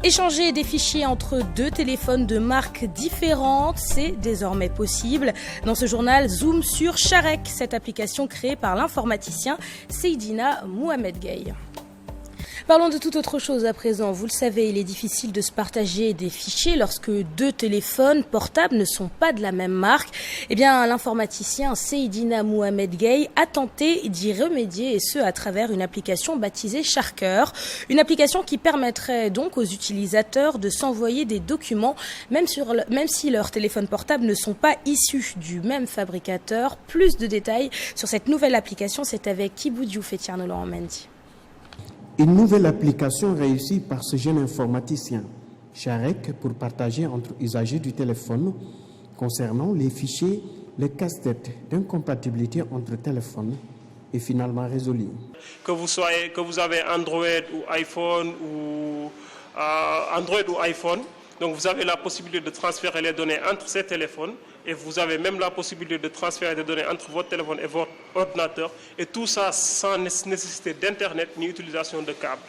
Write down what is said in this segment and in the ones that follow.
Échanger des fichiers entre deux téléphones de marques différentes, c'est désormais possible. Dans ce journal, zoom sur Sharek, cette application créée par l'informaticien Seydina Mohamed Gueye. Parlons de toute autre chose à présent. Vous le savez, il est difficile de se partager des fichiers lorsque deux téléphones portables ne sont pas de la même marque. Eh bien, l'informaticien Seydina Mohamed Gueye a tenté d'y remédier, et ce à travers une application baptisée Sharker. Une application qui permettrait donc aux utilisateurs de s'envoyer des documents, même si leurs téléphones portables ne sont pas issus du même fabricateur. Plus de détails sur cette nouvelle application, c'est avec Kibou Diouf et Tierno Laurent Mendy. Une nouvelle application réussie par ce jeune informaticien, Sharek, pour partager entre usagers du téléphone concernant les fichiers, le casse-tête d'incompatibilité entre téléphones est finalement résolu. Que vous avez Android ou iPhone donc vous avez la possibilité de transférer les données entre ces téléphones et vous avez même la possibilité de transférer des données entre votre téléphone et votre ordinateur, et tout ça sans nécessité d'Internet ni utilisation de câbles.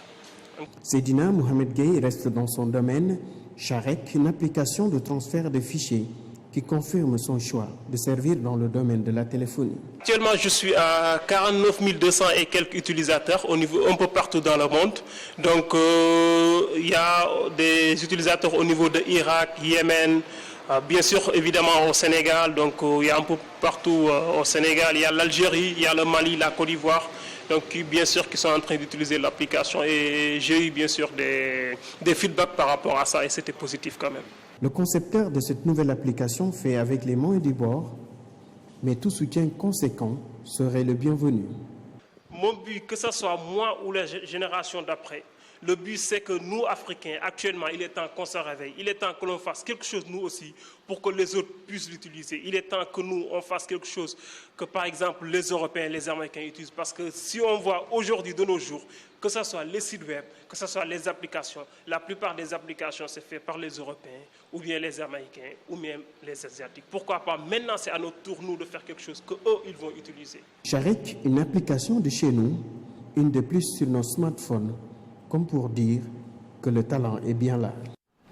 Seydina Mohamed Gueye reste dans son domaine. Sharek, une application de transfert de fichiers qui confirme son choix de servir dans le domaine de la téléphonie. Actuellement, je suis à 49 200 et quelques utilisateurs un peu partout dans le monde. Donc, il y a des utilisateurs au niveau de Irak, Yémen, bien sûr, évidemment, au Sénégal. Donc, il y a un peu partout au Sénégal. Il y a l'Algérie, il y a le Mali, la Côte d'Ivoire. Donc, bien sûr, qui sont en train d'utiliser l'application. Et j'ai eu, bien sûr, des feedbacks par rapport à ça, et c'était positif quand même. Le concepteur de cette nouvelle application fait avec les moyens du bord, mais tout soutien conséquent serait le bienvenu. Mon but, que ce soit moi ou les générations d'après, le but c'est que nous, Africains, actuellement, il est temps qu'on se réveille. Il est temps que l'on fasse quelque chose, nous aussi, pour que les autres puissent l'utiliser. Il est temps que nous, on fasse quelque chose que, par exemple, les Européens et les Américains utilisent. Parce que si on voit aujourd'hui, de nos jours, que ce soit les sites web, que ce soit les applications, la plupart des applications, c'est fait par les Européens, ou bien les Américains, ou bien les Asiatiques. Pourquoi pas? Maintenant, c'est à notre tour, nous, de faire quelque chose qu'eux, ils vont utiliser. Sharek, une application de chez nous, une de plus sur nos smartphones, comme pour dire que le talent est bien là.